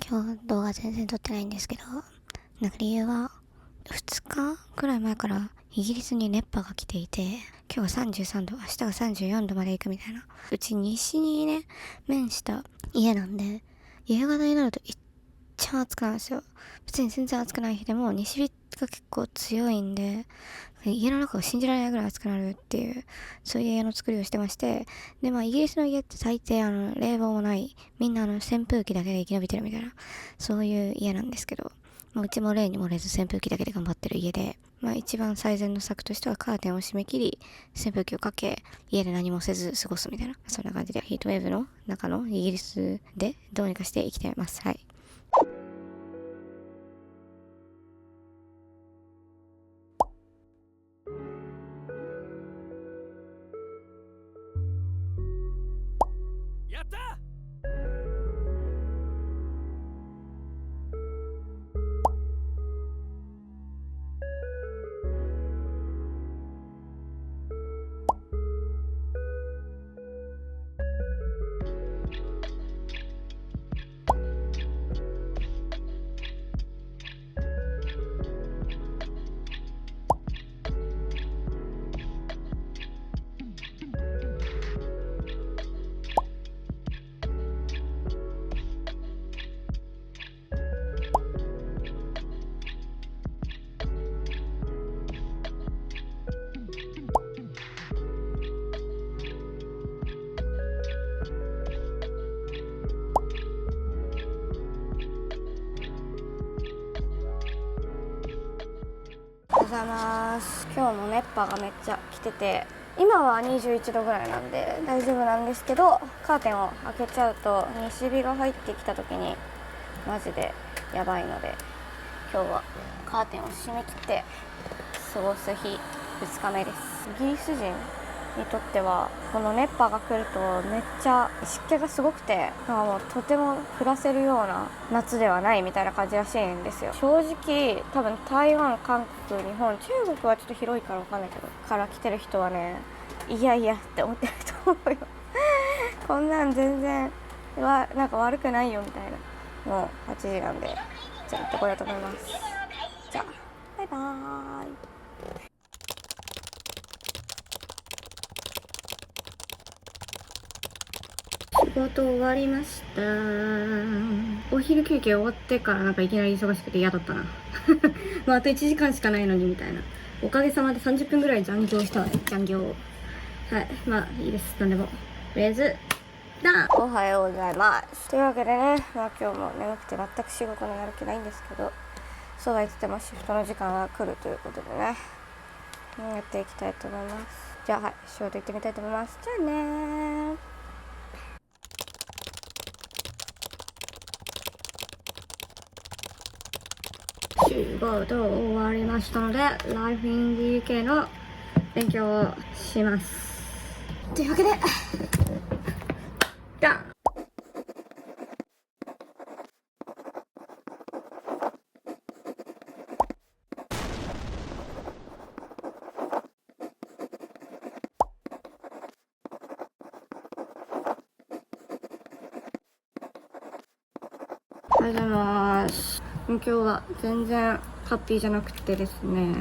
今日動画全然撮ってないんですけど、なんか理由は、2日くらい前からイギリスに熱波が来ていて、今日が33度、明日が34度まで行くみたいな。うち西にね、面した家なんで、夕方になるといっちゃ暑くなるんですよ。別に全然暑くない日でも西日が結構強いんで、家の中が信じられないぐらい暑くなるっていう、そういう家の作りをしてまして、で、イギリスの家って大抵冷房もない、みんな扇風機だけで生き延びてるみたいな、そういう家なんですけど、うちも例に漏れず扇風機だけで頑張ってる家で、一番最善の策としてはカーテンを閉め切り、扇風機をかけ、家で何もせず過ごすみたいな、そんな感じでヒートウェーブの中のイギリスでどうにかして生きてます。はい。やった。おはようございます。今日も熱波がめっちゃ来てて、今は21度ぐらいなんで大丈夫なんですけど、カーテンを開けちゃうと西日が入ってきた時にマジでやばいので、今日はカーテンを閉め切って過ごす日2日目です。イギリス人にとってはこの熱波が来るとめっちゃ湿気がすごくて、もうとても暮らせるような夏ではないみたいな感じらしいんですよ。正直多分台湾、韓国、日本、中国はちょっと広いから分かんないけどから来てる人はね、いやいやって思ってると思うよこんなん全然なんか悪くないよみたいな。もう8時なんでじゃあ行ってこようと思います。じゃあバイバーイ。仕事終わりました。お昼休憩終わってからなんかいきなり忙しくて嫌だったなあと1時間しかないのにみたいな。おかげさまで30分ぐらい残業したわね。残業。はい、いいです。なんでもとりあえずおはようございます。というわけでね、今日も眠くて全く仕事のやる気ないんですけど、そうは言ってもシフトの時間が来るということでね、やっていきたいと思います。じゃあ仕事行ってみたいと思います。じゃあねー。仕事終わりましたので、ライフイン DK の勉強をします。というわけで、じゃあおはようございます。今日は全然ハッピーじゃなくてですね、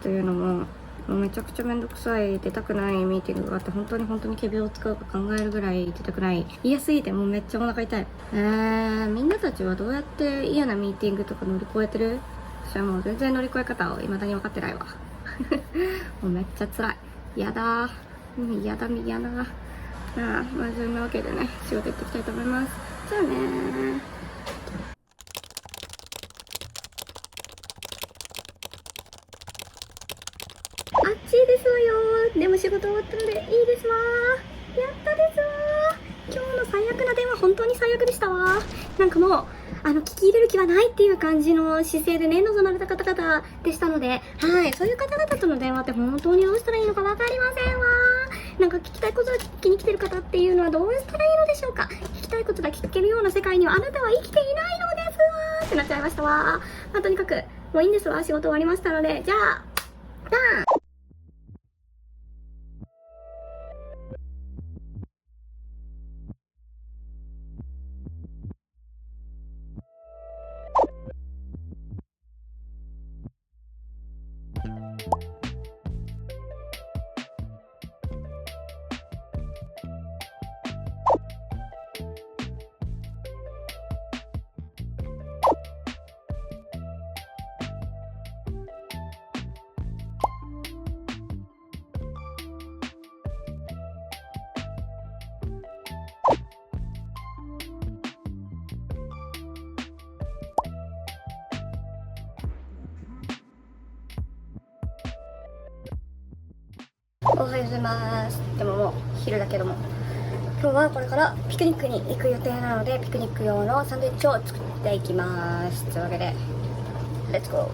というのも、もうめちゃくちゃめんどくさい、出たくないミーティングがあって、本当に仮病を使うか考えるぐらい出たくない。嫌すぎてもうめっちゃお腹痛い。みんなたちはどうやって嫌なミーティングとか乗り越えてる？私はもう全然乗り越え方を未だに分かってないわもうめっちゃ辛い。やだー。やだ。そんなわけでね、仕事行っていきたいと思います。じゃあねー。あっちですわよー。でも仕事終わったのでいいですわー。やったですわー。今日の最悪な電話本当に最悪でしたわー。なんかもう聞き入れる気はないっていう感じの姿勢でね、臨まれた方々でしたので、はい、そういう方々との電話って本当にどうしたらいいのか分かりませんわー。なんか聞きたいことを聞きに来てる方っていうのはどうしたらいいのでしょうか。聞きたいことが聞けるような世界にはあなたは生きていないのですわーってなっちゃいましたわー。とにかくもういいんですわ。仕事終わりましたので、じゃあダン。おはようございます。でももう昼だけども、今日はこれからピクニックに行く予定なので、ピクニック用のサンドイッチを作っていきます。というわけでレッツゴー。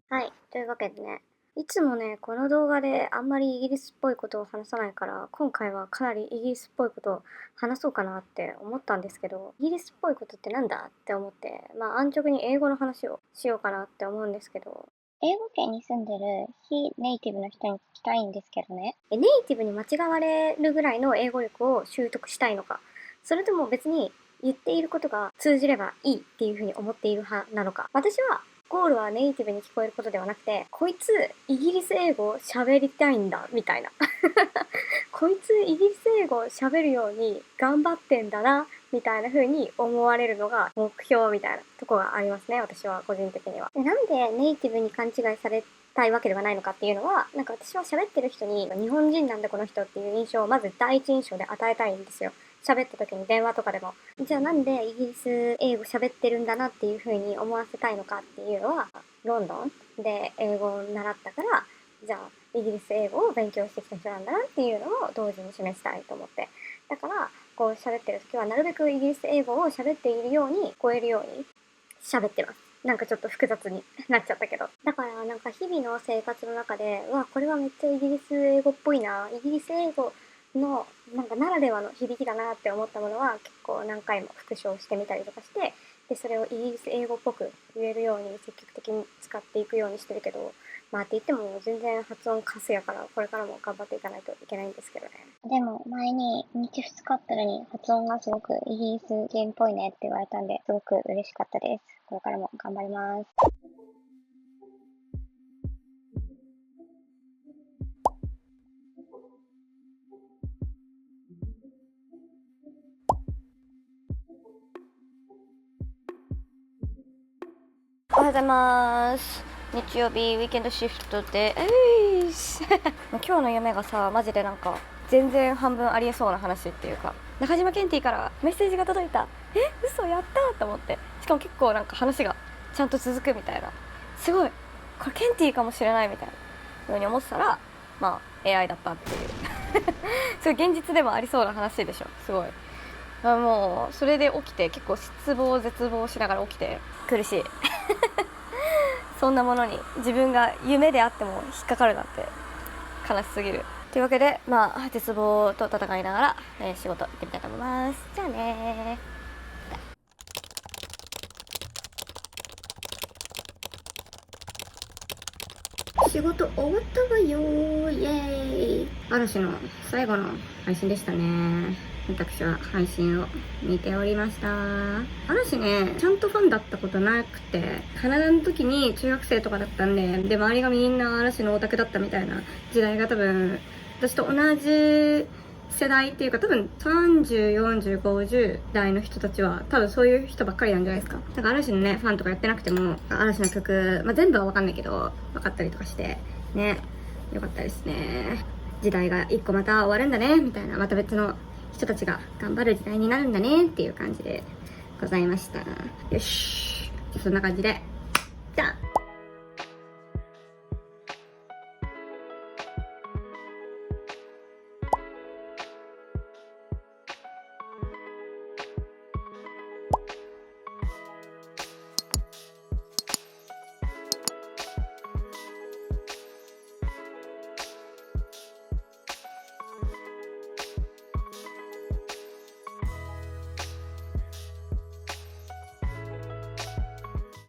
はい、というわけでね、いつもね、この動画であんまりイギリスっぽいことを話さないから、今回はかなりイギリスっぽいことを話そうかなって思ったんですけど、イギリスっぽいことってなんだって思って、安直に英語の話をしようかなって思うんですけど、英語圏に住んでる非ネイティブの人に聞きたいんですけどね、ネイティブに間違われるぐらいの英語力を習得したいのか、それとも別に言っていることが通じればいいっていうふうに思っている派なのか。私はゴールはネイティブに聞こえることではなくて、こいつイギリス英語喋りたいんだみたいなこいつイギリス英語喋るように頑張ってんだなみたいな風に思われるのが目標みたいなとこがありますね、私は個人的には。で、なんでネイティブに勘違いされたいわけではないのかっていうのは、なんか私は喋ってる人に日本人なんだこの人っていう印象をまず第一印象で与えたいんですよ。喋った時に電話とかでも。じゃあなんでイギリス英語喋ってるんだなっていう風に思わせたいのかっていうのは、ロンドンで英語を習ったから、じゃあイギリス英語を勉強してきた人なんだなっていうのを同時に示したいと思って。だから、こう喋ってる時はなるべくイギリス英語を喋っているように、聞こえるように喋ってます。なんかちょっと複雑になっちゃったけど。だからなんか日々の生活の中で、これはめっちゃイギリス英語っぽいな、イギリス英語のなんかならではの響きだなって思ったものは結構何回も復唱してみたりとかして、でそれをイギリス英語っぽく言えるように積極的に使っていくようにしてるけど、って言っても全然発音カスやから、これからも頑張っていかないといけないんですけどね。でも前に日2日あったのに発音がすごくイギリス人っぽいねって言われたんで、すごく嬉しかったです。これからも頑張ります。おはようございます。日曜日ウィーケンドシフトで今日の夢がさ、マジでなんか全然半分ありえそうな話っていうか、中島ケンティからメッセージが届いた。嘘、やったと思って、しかも結構なんか話がちゃんと続くみたいな、すごいこれケンティかもしれないみたいな風に思ってたら、AI だったっていうそういう現実でもありそうな話でしょ。すごいもうそれで起きて、結構失望絶望しながら起きて、苦しいそんなものに自分が夢であっても引っかかるなんて悲しすぎる。というわけで絶望と戦いながら、仕事行ってみたいと思います。じゃあねー。仕事終わったわよー、イエーイ。嵐の最後の配信でしたね。私は配信を見ておりました。嵐ね、ちゃんとファンだったことなくて、カナダの時に中学生とかだったんで、周りがみんな嵐のオタクだったみたいな時代が多分、私と同じ世代っていうか、多分30、40、50代の人たちは多分そういう人ばっかりなんじゃないですか。だから嵐のね、ファンとかやってなくても、嵐の曲、全部はわかんないけど、わかったりとかして、ね、よかったですね。時代が一個また終わるんだね、みたいな、また別の人たちが頑張る時代になるんだねっていう感じでございました。よし、そんな感じで、じゃあ。